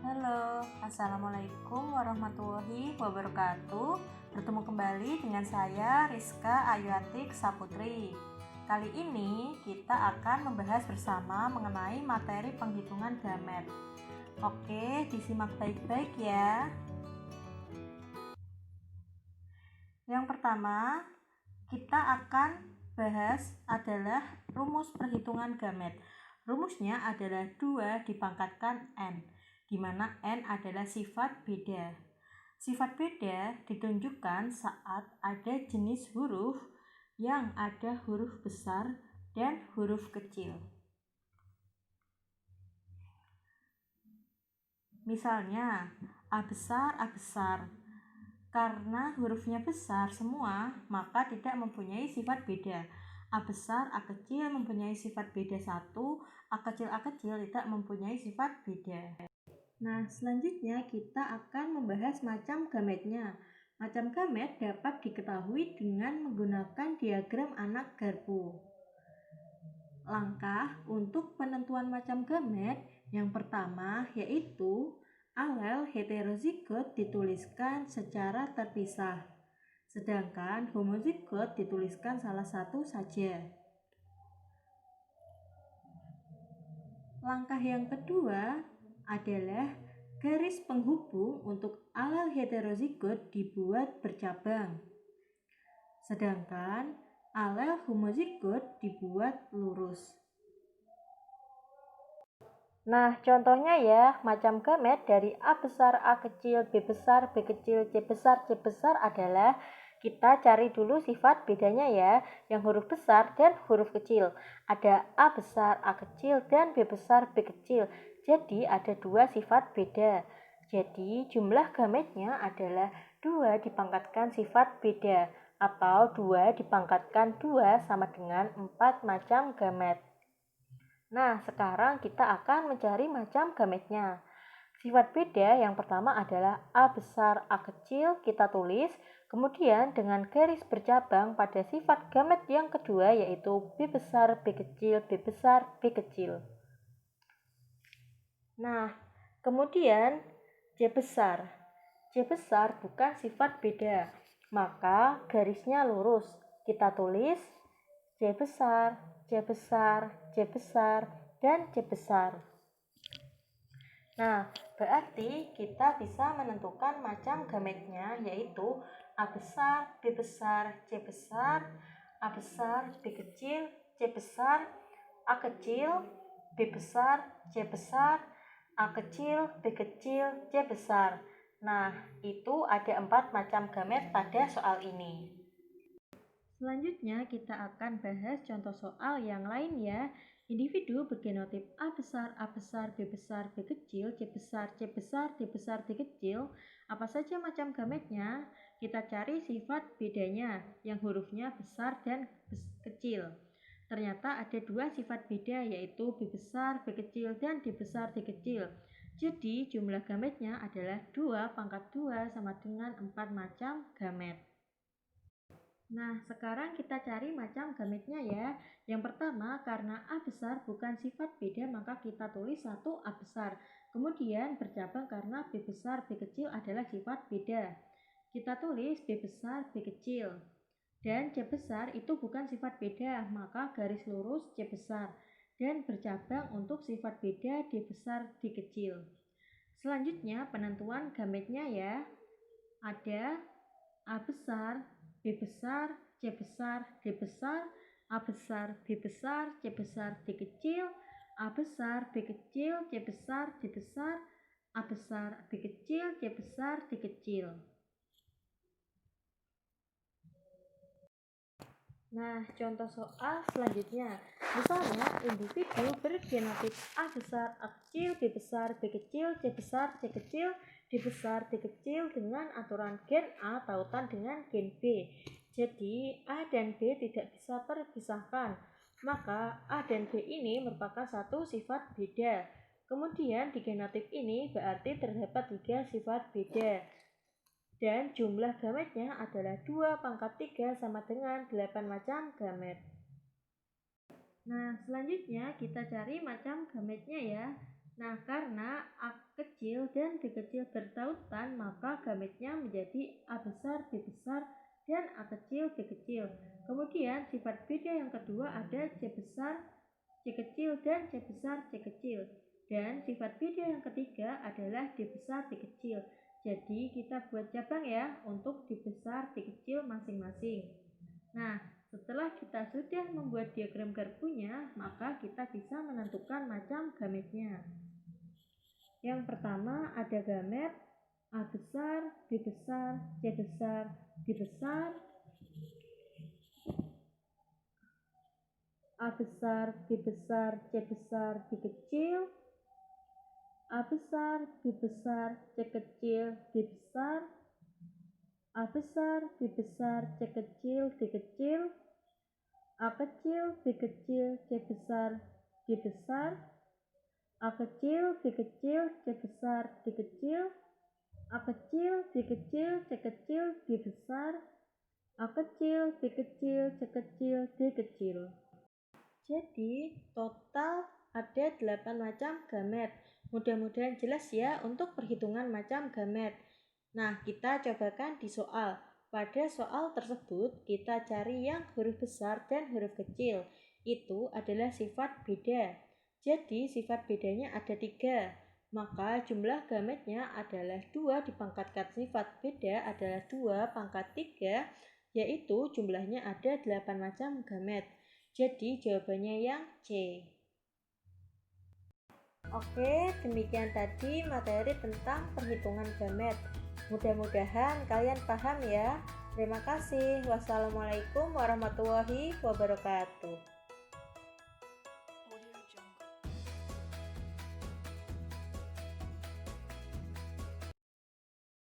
Halo, Assalamualaikum warahmatullahi wabarakatuh. Bertemu kembali dengan saya Rizka Ayuatik Saputri. Kali ini kita akan membahas bersama mengenai materi penghitungan gamet. Oke, disimak baik-baik ya. Yang pertama, kita akan bahas adalah rumus perhitungan gamet. Rumusnya adalah 2 dipangkatkan N, di mana N adalah sifat beda. Sifat beda ditunjukkan saat ada jenis huruf yang ada huruf besar dan huruf kecil. Misalnya, A besar. Karena hurufnya besar semua, maka tidak mempunyai sifat beda. A besar, A kecil mempunyai sifat beda 1, A kecil tidak mempunyai sifat beda. Nah, selanjutnya kita akan membahas macam gametnya. Macam gamet dapat diketahui dengan menggunakan diagram anak garpu. Langkah untuk penentuan macam gamet yang pertama yaitu alel heterozigot dituliskan secara terpisah, sedangkan homozigot dituliskan salah satu saja. Langkah yang kedua adalah garis penghubung untuk alel heterozigot dibuat bercabang, sedangkan alel homozigot dibuat lurus. Nah, contohnya ya, macam gamet dari A besar, A kecil, B besar, B kecil, C besar adalah kita cari dulu sifat bedanya ya, yang huruf besar dan huruf kecil. Ada A besar, A kecil, dan B besar, B kecil. Jadi ada 2 sifat beda. Jadi jumlah gametnya adalah 2 dipangkatkan sifat beda, atau 2 dipangkatkan 2 sama dengan 4 macam gamet. Nah, sekarang kita akan mencari macam gametnya. Sifat beda yang pertama adalah A besar, A kecil, kita tulis. Kemudian dengan garis bercabang pada sifat gamet yang kedua yaitu B besar, B kecil, B besar, B kecil. Nah, kemudian C besar. C besar bukan sifat beda, maka garisnya lurus. Kita tulis C besar, C besar, C besar, dan C besar. Nah, berarti kita bisa menentukan macam gametnya yaitu A besar, B besar, C besar, A besar, B kecil, C besar, A kecil, B besar, C besar, A kecil, B kecil, C besar. Nah, itu ada 4 macam gamet pada soal ini. Selanjutnya kita akan bahas contoh soal yang lain ya. Individu bergenotip A besar, B besar, B kecil, C besar, C besar, D besar, D kecil. Apa saja macam gametnya? Kita cari sifat bedanya yang hurufnya besar dan kecil. Ternyata ada 2 sifat beda yaitu B besar, B kecil, dan D besar, D kecil. Jadi jumlah gametnya adalah 2 pangkat 2 sama dengan 4 macam gamet. Nah, sekarang kita cari macam gametnya ya. Yang pertama, karena A besar bukan sifat beda, maka kita tulis 1 A besar. Kemudian bercabang karena B besar, B kecil adalah sifat beda. Kita tulis B besar, B kecil. Dan C besar itu bukan sifat beda, maka garis lurus C besar. Dan bercabang untuk sifat beda D besar, D kecil. Selanjutnya, penentuan gametnya ya. Ada A besar, B besar, C besar, D besar, A besar, B besar, C besar, D kecil, A besar, B kecil, C besar, D besar, A besar, B kecil, C besar, D kecil. Nah, contoh soal selanjutnya. Misalnya, individu bergenotip A besar, A kecil, B besar, B kecil, C besar, C kecil, D besar, D kecil dengan aturan gen A tautan dengan gen B. Jadi, A dan B tidak bisa terpisahkan. Maka, A dan B ini merupakan satu sifat beda. Kemudian, di genotip ini berarti terdapat 3 sifat beda. Dan jumlah gametnya adalah 2 pangkat 3 sama dengan 8 macam gamet. Nah, selanjutnya kita cari macam gametnya ya. Nah, karena A kecil dan B kecil bertautan, maka gametnya menjadi A besar, B besar, dan A kecil, B kecil. Kemudian sifat beda yang kedua ada C besar, C kecil, dan C besar, C kecil. Dan sifat beda yang ketiga adalah D besar, D kecil. Jadi kita buat cabang ya untuk D besar, D kecil masing-masing. Nah, setelah kita sudah membuat diagram garpunya, maka kita bisa menentukan macam gametnya. Yang pertama ada gamet A besar, B besar, C besar, D besar, A besar, B besar, C besar, D kecil, A besar, B besar, C kecil, D besar, A besar, B besar, C kecil, D kecil, A kecil, B kecil, C besar, D besar, A kecil, B kecil, C besar, D kecil, A kecil, B kecil, C kecil, D besar, A kecil, B kecil, C kecil, D kecil. Jadi total ada 8 macam gamet. Mudah-mudahan jelas ya untuk perhitungan macam gamet. Nah, kita cobakan di soal. Pada soal tersebut kita cari yang huruf besar dan huruf kecil. Itu adalah sifat beda. Jadi sifat bedanya ada 3. Maka jumlah gametnya adalah 2 dipangkatkan sifat beda adalah 2 pangkat 3, yaitu jumlahnya ada 8 macam gamet. Jadi jawabannya yang C. Oke, demikian tadi materi tentang perhitungan gamet. Mudah-mudahan kalian paham ya. Terima kasih. Wassalamualaikum warahmatullahi wabarakatuh.